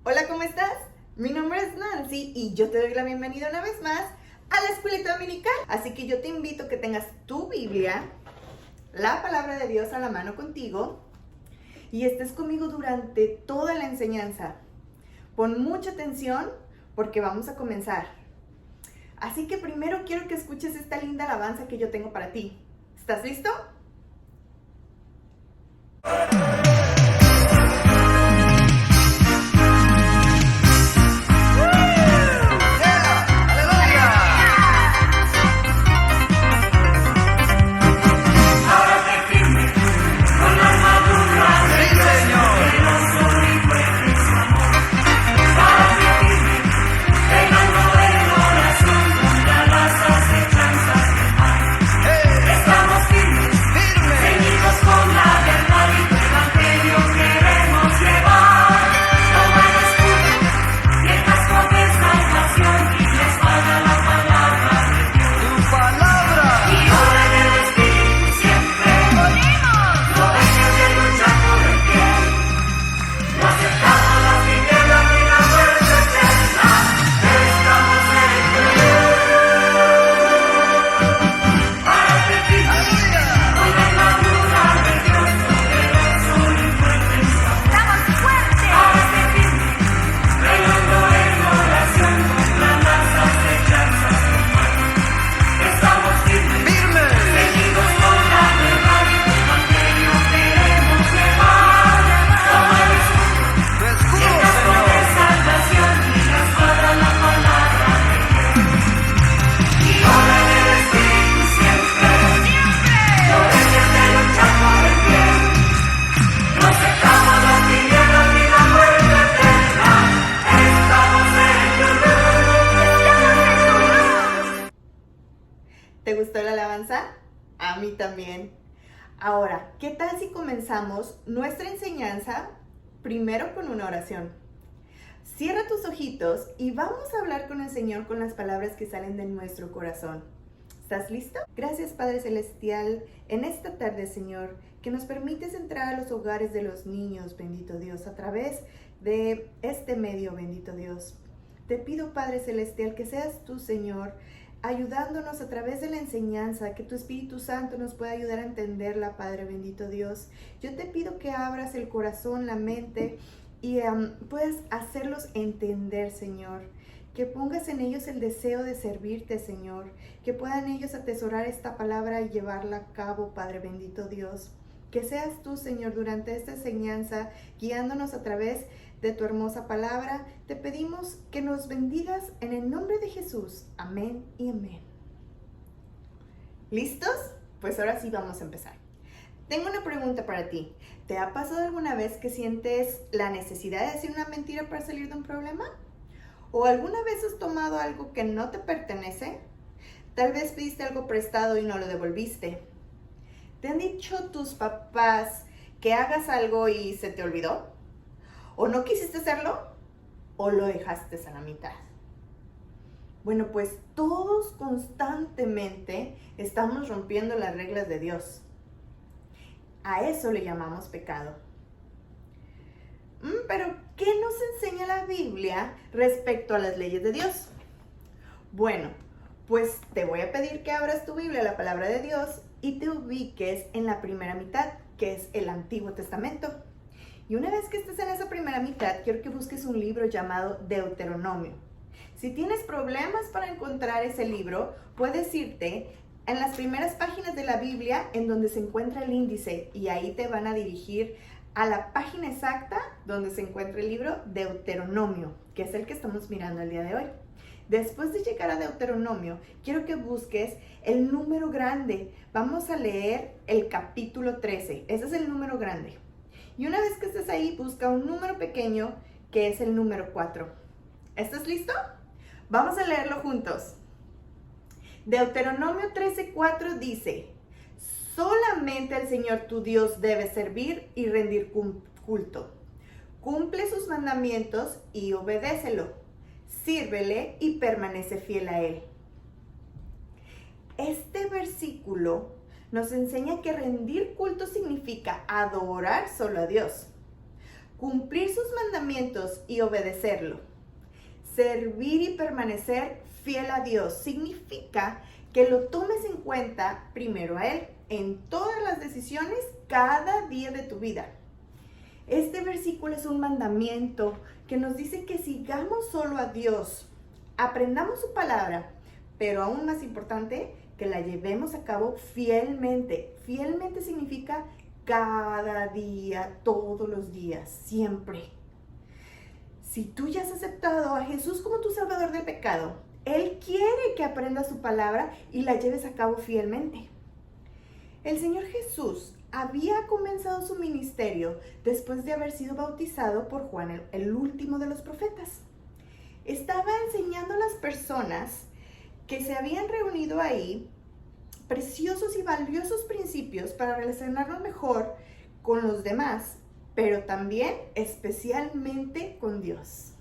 Hola, ¿cómo estás? Mi nombre es Nancy y yo te doy la bienvenida una vez más a la escuelita dominical. Así que yo te invito a que tengas tu Biblia, la palabra de Dios a la mano contigo y estés conmigo durante toda la enseñanza. Pon mucha atención porque vamos a comenzar. Así que primero quiero que escuches esta linda alabanza que yo tengo para ti. ¿Estás listo? ¿Te gustó la alabanza? A mí también. Ahora, ¿qué tal si comenzamos nuestra enseñanza primero con una oración? Cierra tus ojitos y vamos a hablar con el Señor con las palabras que salen de nuestro corazón. ¿Estás listo? Gracias, Padre Celestial, en esta tarde, Señor, que nos permites entrar a los hogares de los niños, bendito Dios, a través de este medio, bendito Dios. Te pido, Padre Celestial, que seas tú, Señor, ayudándonos a través de la enseñanza, que tu Espíritu Santo nos pueda ayudar a entenderla, Padre bendito Dios. Yo te pido que abras el corazón, la mente y puedas hacerlos entender, Señor. Que pongas en ellos el deseo de servirte, Señor. Que puedan ellos atesorar esta palabra y llevarla a cabo, Padre bendito Dios. Que seas tú, Señor, durante esta enseñanza, guiándonos a través de tu hermosa palabra. Te pedimos que nos bendigas en el nombre de Jesús. Amén y amén. ¿Listos? Pues ahora sí vamos a empezar. Tengo una pregunta para ti. ¿Te ha pasado alguna vez que sientes la necesidad de decir una mentira para salir de un problema? ¿O alguna vez has tomado algo que no te pertenece? Tal vez pediste algo prestado y no lo devolviste. ¿Te han dicho tus papás que hagas algo y se te olvidó? ¿O no quisiste hacerlo? ¿O lo dejaste a la mitad? Bueno, pues todos constantemente estamos rompiendo las reglas de Dios. A eso le llamamos pecado. Pero, ¿qué nos enseña la Biblia respecto a las leyes de Dios? Bueno, pues te voy a pedir que abras tu Biblia, la palabra de Dios, y te ubiques en la primera mitad, que es el Antiguo Testamento. Y una vez que estés en esa primera mitad, quiero que busques un libro llamado Deuteronomio. Si tienes problemas para encontrar ese libro, puedes irte en las primeras páginas de la Biblia en donde se encuentra el índice y ahí te van a dirigir a la página exacta donde se encuentra el libro Deuteronomio, que es el que estamos mirando el día de hoy. Después de llegar a Deuteronomio, quiero que busques el número grande. Vamos a leer el capítulo 13. Ese es el número grande. Y una vez que estés ahí, busca un número pequeño que es el número 4. ¿Estás listo? Vamos a leerlo juntos. Deuteronomio 13:4 dice: solamente al Señor tu Dios debes servir y rendir culto. Cumple sus mandamientos y obedécelo. Sírvele y permanece fiel a Él. Este versículo nos enseña que rendir culto significa adorar solo a Dios. cumplir sus mandamientos y obedecerlo. Servir y permanecer fiel a Dios significa que lo tomes en cuenta primero a Él en todas las decisiones cada día de tu vida. Este versículo es un mandamiento que nos dice que sigamos solo a Dios, aprendamos su palabra, pero aún más importante, que la llevemos a cabo fielmente. Fielmente significa cada día, todos los días, siempre. Si tú ya has aceptado a Jesús como tu salvador del pecado, Él quiere que aprendas su palabra y la lleves a cabo fielmente. El Señor Jesús había comenzado su ministerio después de haber sido bautizado por Juan, el último de los profetas. Estaba enseñando a las personas que se habían reunido ahí preciosos y valiosos principios para relacionarnos mejor con los demás, pero también especialmente con Dios.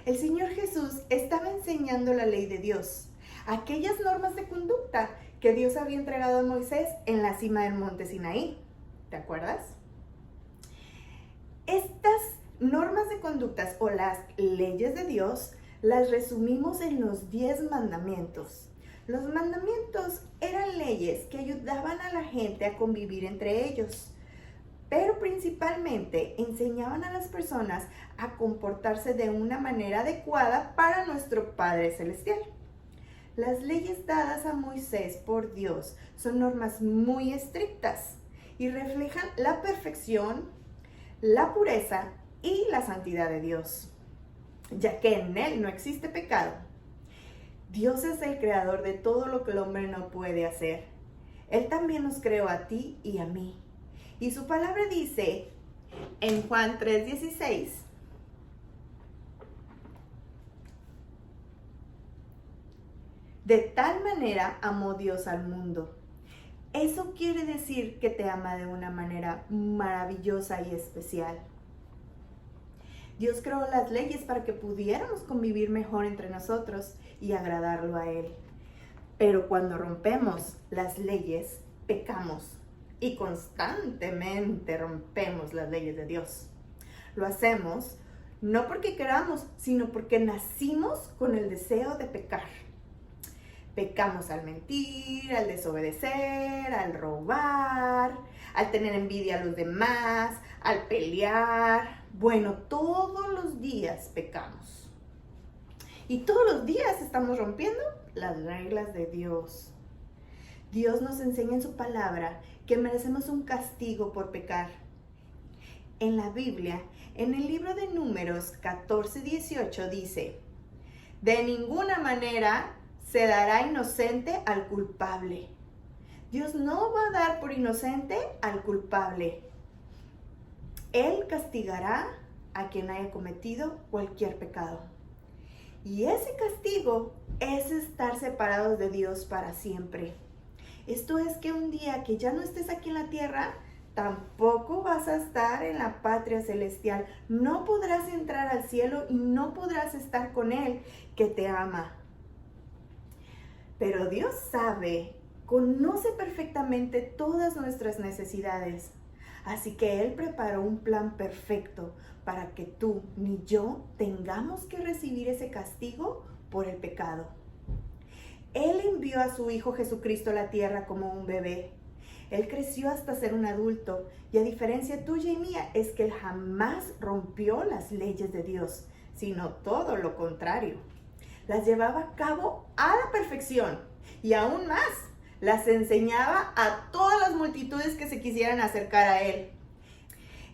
El Señor Jesús estaba enseñando la ley de Dios, aquellas normas de conducta que Dios había entregado a Moisés en la cima del monte Sinaí. ¿Te acuerdas? Estas normas de conductas o las leyes de Dios las resumimos en los 10 mandamientos. Los mandamientos eran leyes que ayudaban a la gente a convivir entre ellos, pero principalmente enseñaban a las personas a comportarse de una manera adecuada para nuestro Padre Celestial. Las leyes dadas a Moisés por Dios son normas muy estrictas y reflejan la perfección, la pureza y la santidad de Dios, ya que en Él no existe pecado. Dios es el creador de todo lo que el hombre no puede hacer. Él también nos creó a ti y a mí. Y su palabra dice en Juan 3:16, de tal manera amó Dios al mundo. Eso quiere decir que te ama de una manera maravillosa y especial. Dios creó las leyes para que pudiéramos convivir mejor entre nosotros y agradarlo a Él. Pero cuando rompemos las leyes, pecamos y constantemente rompemos las leyes de Dios. Lo hacemos no porque queramos, sino porque nacimos con el deseo de pecar. Pecamos al mentir, al desobedecer, al robar, al tener envidia a los demás, al pelear. Bueno, todos los días pecamos. Y todos los días estamos rompiendo las reglas de Dios. Dios nos enseña en su palabra que merecemos un castigo por pecar. En la Biblia, en el libro de Números 14:18 dice, de ninguna manera se dará inocente al culpable. Dios no va a dar por inocente al culpable. Él castigará a quien haya cometido cualquier pecado. Y ese castigo es estar separados de Dios para siempre. Esto es que un día que ya no estés aquí en la tierra, tampoco vas a estar en la patria celestial. No podrás entrar al cielo y no podrás estar con Él que te ama. Pero Dios sabe, conoce perfectamente todas nuestras necesidades. Así que Él preparó un plan perfecto para que tú ni yo tengamos que recibir ese castigo por el pecado. Él envió a su Hijo Jesucristo a la tierra como un bebé. Él creció hasta ser un adulto y a diferencia tuya y mía es que Él jamás rompió las leyes de Dios, sino todo lo contrario. Las llevaba a cabo a la perfección y aún más, las enseñaba a todas las multitudes que se quisieran acercar a Él.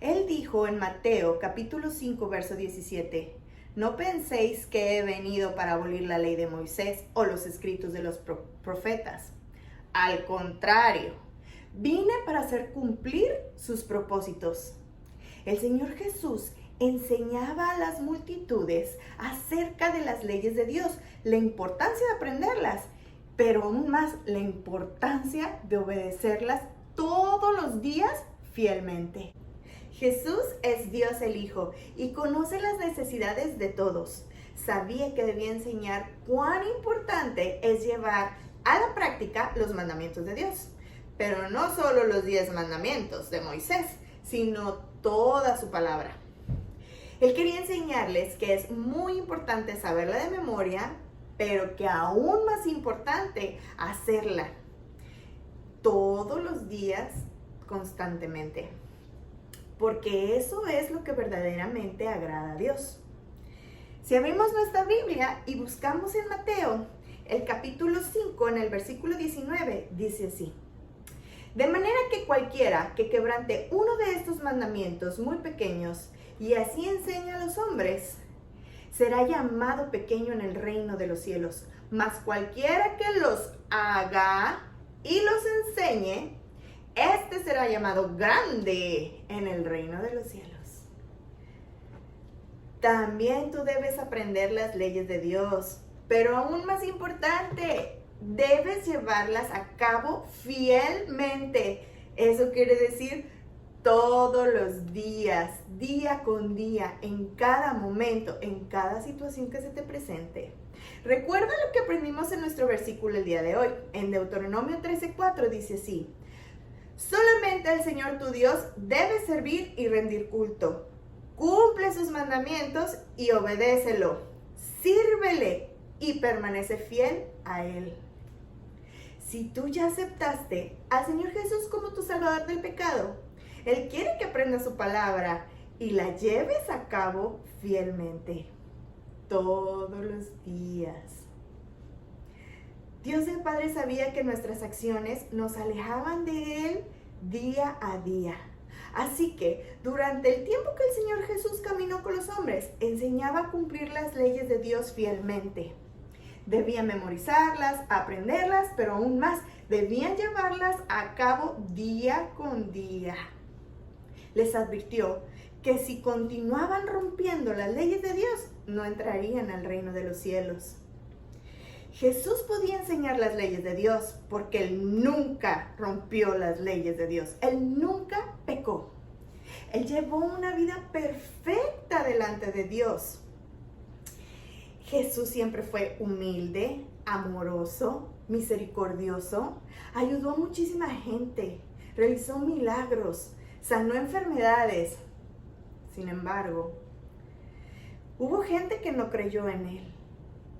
Él dijo en Mateo capítulo 5, verso 17, no penséis que he venido para abolir la ley de Moisés o los escritos de los profetas. Al contrario, vine para hacer cumplir sus propósitos. El Señor Jesús enseñaba a las multitudes acerca de las leyes de Dios, la importancia de aprenderlas, pero aún más la importancia de obedecerlas todos los días fielmente. Jesús es Dios el Hijo y conoce las necesidades de todos. Sabía que debía enseñar cuán importante es llevar a la práctica los mandamientos de Dios. Pero no solo los 10 mandamientos de Moisés, sino toda su palabra. Él quería enseñarles que es muy importante saberla de memoria, pero que aún más importante, hacerla todos los días, constantemente. Porque eso es lo que verdaderamente agrada a Dios. Si abrimos nuestra Biblia y buscamos en Mateo, el capítulo 5, en el versículo 19, dice así: de manera que cualquiera que quebrante uno de estos mandamientos muy pequeños y así enseña a los hombres, será llamado pequeño en el reino de los cielos. Mas cualquiera que los haga y los enseñe, este será llamado grande en el reino de los cielos. También tú debes aprender las leyes de Dios, pero aún más importante, debes llevarlas a cabo fielmente. Eso quiere decir todos los días, día con día, en cada momento, en cada situación que se te presente. Recuerda lo que aprendimos en nuestro versículo el día de hoy. En Deuteronomio 13:4 dice así: solamente al Señor tu Dios debes servir y rendir culto. Cumple sus mandamientos y obedécelo. Sírvele y permanece fiel a Él. Si tú ya aceptaste al Señor Jesús como tu Salvador del pecado, Él quiere que aprendas su palabra y la lleves a cabo fielmente, todos los días. Dios el Padre sabía que nuestras acciones nos alejaban de Él día a día. Así que durante el tiempo que el Señor Jesús caminó con los hombres, enseñaba a cumplir las leyes de Dios fielmente. Debían memorizarlas, aprenderlas, pero aún más, debían llevarlas a cabo día con día. Les advirtió que si continuaban rompiendo las leyes de Dios, no entrarían al reino de los cielos. Jesús podía enseñar las leyes de Dios porque Él nunca rompió las leyes de Dios. Él nunca pecó. Él llevó una vida perfecta delante de Dios. Jesús siempre fue humilde, amoroso, misericordioso. Ayudó a muchísima gente. Realizó milagros. Sanó enfermedades. Sin embargo, hubo gente que no creyó en Él.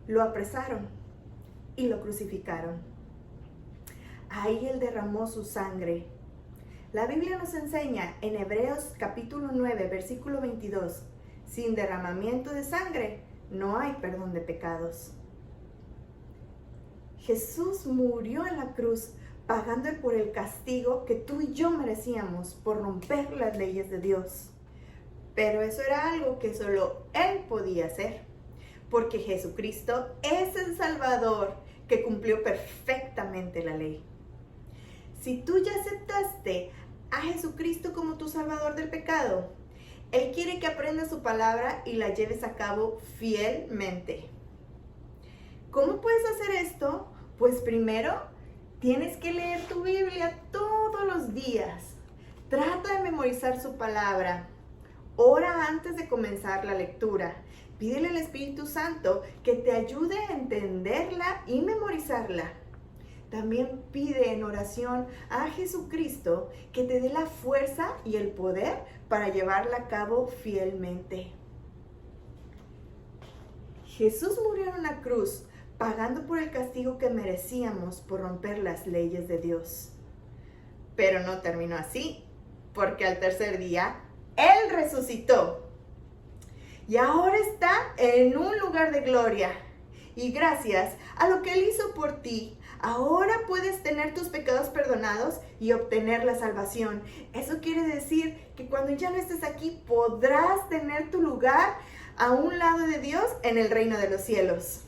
Lo apresaron y lo crucificaron. Ahí Él derramó su sangre. La Biblia nos enseña en Hebreos capítulo 9, versículo 22, sin derramamiento de sangre no hay perdón de pecados. Jesús murió en la cruz pagando por el castigo que tú y yo merecíamos por romper las leyes de Dios. Pero eso era algo que solo Él podía hacer, porque Jesucristo es el Salvador que cumplió perfectamente la ley. Si tú ya aceptaste a Jesucristo como tu Salvador del pecado, Él quiere que aprendas su palabra y la lleves a cabo fielmente. ¿Cómo puedes hacer esto? Pues primero, tienes que leer tu Biblia todos los días. Trata de memorizar su palabra. Ora antes de comenzar la lectura. Pídele al Espíritu Santo que te ayude a entenderla y memorizarla. También pide en oración a Jesucristo que te dé la fuerza y el poder para llevarla a cabo fielmente. Jesús murió en una cruz, pagando por el castigo que merecíamos por romper las leyes de Dios. Pero no terminó así, porque al tercer día, Él resucitó. Y ahora está en un lugar de gloria. Y gracias a lo que Él hizo por ti, ahora puedes tener tus pecados perdonados y obtener la salvación. Eso quiere decir que cuando ya no estés aquí, podrás tener tu lugar a un lado de Dios en el reino de los cielos.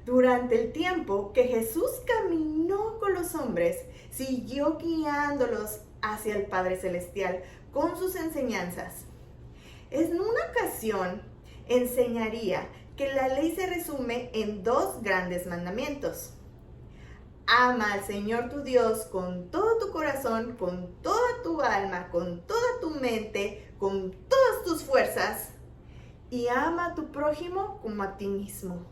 Durante el tiempo que Jesús caminó con los hombres, siguió guiándolos hacia el Padre Celestial con sus enseñanzas. En una ocasión enseñaría que la ley se resume en dos grandes mandamientos. Ama al Señor tu Dios con todo tu corazón, con toda tu alma, con toda tu mente, con todas tus fuerzas. Y ama a tu prójimo como a ti mismo.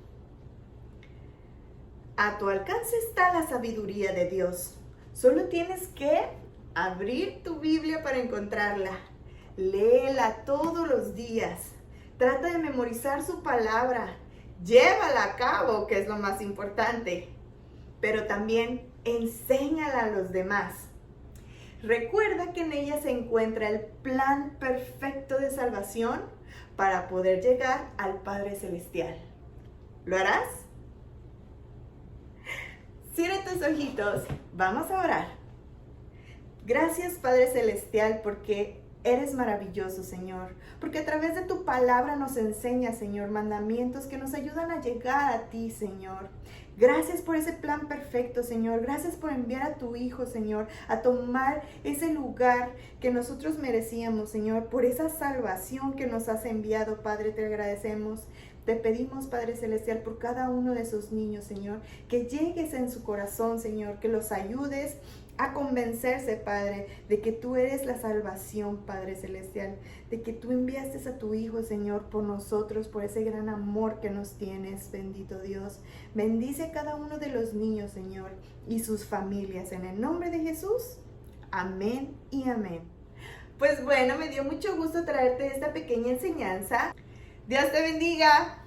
A tu alcance está la sabiduría de Dios. Solo tienes que abrir tu Biblia para encontrarla. Léela todos los días. Trata de memorizar su palabra. Llévala a cabo, que es lo más importante. Pero también enséñala a los demás. Recuerda que en ella se encuentra el plan perfecto de salvación para poder llegar al Padre Celestial. ¿Lo harás? Cierra tus ojitos. Vamos a orar. Gracias, Padre Celestial, porque eres maravilloso, Señor. Porque a través de tu palabra nos enseñas, Señor, mandamientos que nos ayudan a llegar a ti, Señor. Gracias por ese plan perfecto, Señor. Gracias por enviar a tu Hijo, Señor, a tomar ese lugar que nosotros merecíamos, Señor. Por esa salvación que nos has enviado, Padre, te agradecemos. Te pedimos, Padre Celestial, por cada uno de esos niños, Señor, que llegues en su corazón, Señor, que los ayudes a convencerse, Padre, de que tú eres la salvación, Padre Celestial, de que tú enviaste a tu Hijo, Señor, por nosotros, por ese gran amor que nos tienes, bendito Dios. Bendice a cada uno de los niños, Señor, y sus familias, en el nombre de Jesús. Amén y amén. Pues bueno, me dio mucho gusto traerte esta pequeña enseñanza. Dios te bendiga.